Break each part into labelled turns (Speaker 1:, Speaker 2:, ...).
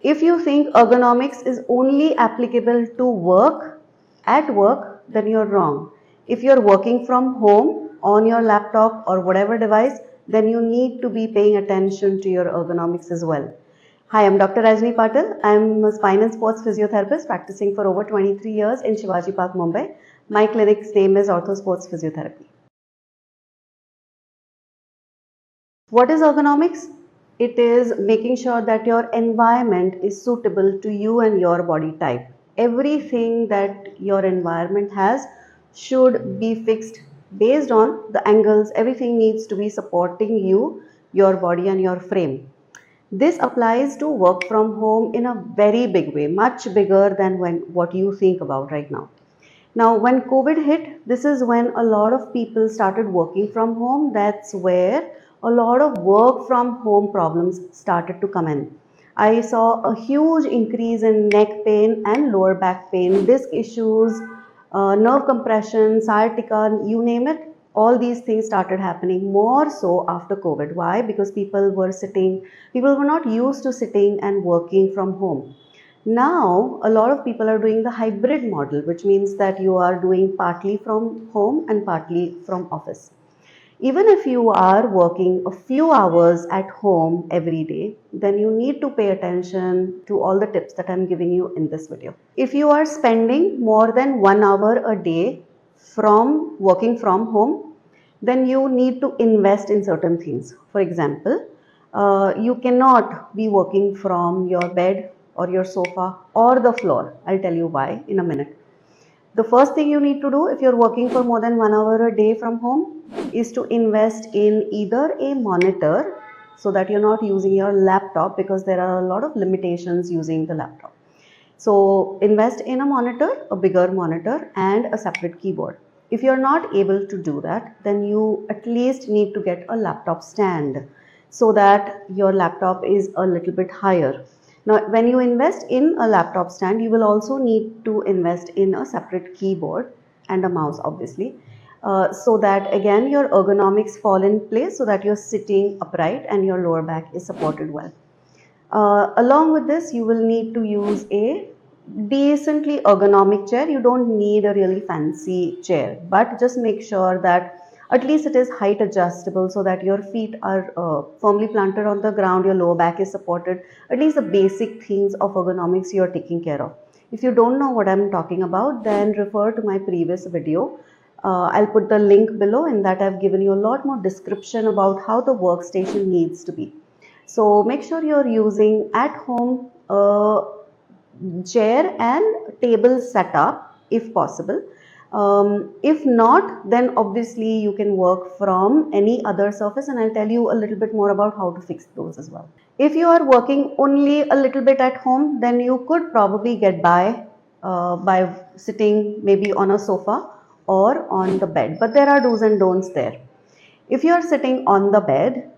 Speaker 1: If you think ergonomics is only applicable to work, at work, then you're wrong. If you're working from home on your laptop or whatever device, then you need to be paying attention to your ergonomics as well. Hi, I'm Dr. Rajani Patil. I'm a spine and sports physiotherapist practicing for over 23 years in Shivaji Park, Mumbai. My clinic's name is Ortho Sports Physiotherapy. What is ergonomics? It is making sure that your environment is suitable to you and your body type. Everything that your environment has should be fixed based on the angles. Everything needs to be supporting you, your body and your frame. This applies to work from home in a very big way, much bigger than what you think about right now. Now, when COVID hit, this is when a lot of people started working from home. That's where a lot of work from home problems started to come in. I saw a huge increase in neck pain and lower back pain, disc issues, nerve compression, sciatica, you name it. All these things started happening more so after COVID. Why? Because people were not used to sitting and working from home. Now, a lot of people are doing the hybrid model, which means that you are doing partly from home and partly from office. Even if you are working a few hours at home every day, then you need to pay attention to all the tips that I'm giving you in this video. If you are spending more than 1 hour a day from working from home, then you need to invest in certain things. For example, you cannot be working from your bed or your sofa or the floor. I'll tell you why in a minute. The first thing you need to do if you're working for more than 1 hour a day from home is to invest in either a monitor so that you're not using your laptop, because there are a lot of limitations using the laptop. So invest in a monitor, a bigger monitor and a separate keyboard. If you're not able to do that, then you at least need to get a laptop stand so that your laptop is a little bit higher. Now, when you invest in a laptop stand, you will also need to invest in a separate keyboard and a mouse, obviously, so that again your ergonomics fall in place so that you're sitting upright and your lower back is supported well. Along with this, you will need to use a decently ergonomic chair. You don't need a really fancy chair, but just make sure that at least it is height adjustable so that your feet are firmly planted on the ground, your lower back is supported. At least the basic things of ergonomics you are taking care of. If you don't know what I'm talking about, then refer to my previous video. I'll put the link below. In that I've given you a lot more description about how the workstation needs to be. So make sure you're using at home chair and table setup if possible. If not, then obviously you can work from any other surface, and I'll tell you a little bit more about how to fix those as well. If you are working only a little bit at home, then you could probably get by sitting maybe on a sofa or on the bed, but there are do's and don'ts there. If you are sitting on the bed,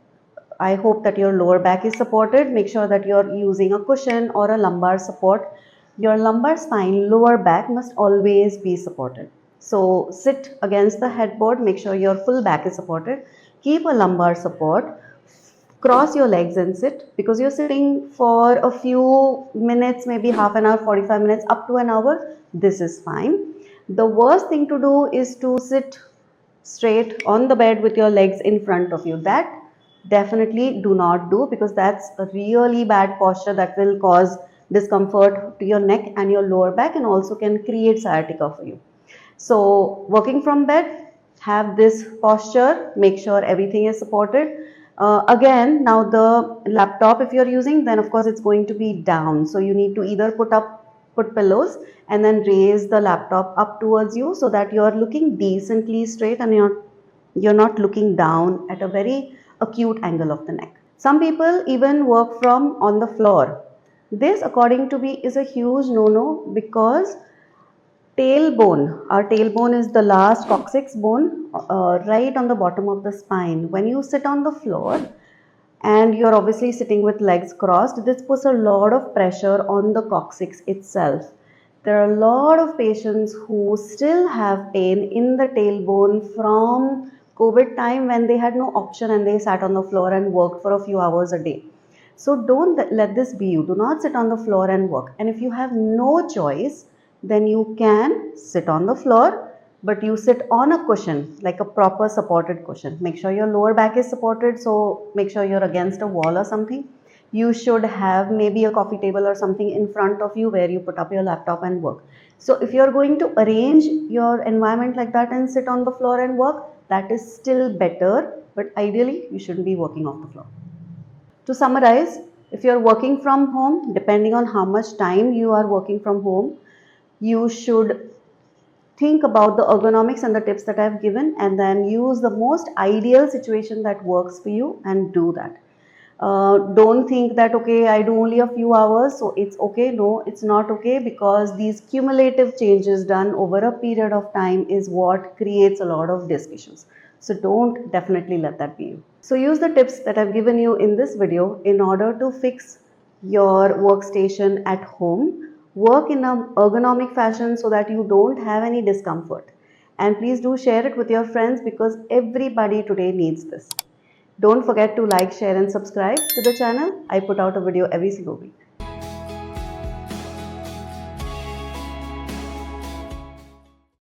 Speaker 1: I hope that your lower back is supported. Make sure that you're using a cushion or a lumbar support. Your lumbar spine, lower back must always be supported. So sit against the headboard, make sure your full back is supported. Keep a lumbar support. Cross your legs and sit, because you're sitting for a few minutes, maybe half an hour, 45 minutes, up to an hour. This is fine. The worst thing to do is to sit straight on the bed with your legs in front of you. That definitely do not do, because that's a really bad posture that will cause discomfort to your neck and your lower back and also can create sciatica for you. So working from bed, have this posture, make sure everything is supported. Again, now the laptop if you're using, then of course it's going to be down. So you need to either put pillows and then raise the laptop up towards you so that you're looking decently straight and you're not looking down at a very acute angle of the neck. Some people even work from on the floor. This, according to me, is a huge no-no, because our tailbone is the last coccyx bone right on the bottom of the spine. When you sit on the floor and you're obviously sitting with legs crossed, this puts a lot of pressure on the coccyx itself. There are a lot of patients who still have pain in the tailbone from COVID time, when they had no option and they sat on the floor and worked for a few hours a day. So don't let this be you. Do not sit on the floor and work. And if you have no choice, then you can sit on the floor, but you sit on a cushion, like a proper supported cushion. Make sure your lower back is supported, so make sure you're against a wall or something. You should have maybe a coffee table or something in front of you where you put up your laptop and work. So if you're going to arrange your environment like that and sit on the floor and work, that is still better, but ideally you shouldn't be working off the floor. To summarize, if you're working from home, depending on how much time you are working from home, you should think about the ergonomics and the tips that I've given, and then use the most ideal situation that works for you and do that. Don't think that, okay, I do only a few hours, so it's okay. No, it's not okay, because these cumulative changes done over a period of time is what creates a lot of disc issues. So don't definitely let that be you. So use the tips that I've given you in this video in order to fix your workstation at home. Work in an ergonomic fashion so that you don't have any discomfort. And please do share it with your friends, because everybody today needs this. Don't forget to like, share and subscribe to the channel. I put out a video every single week.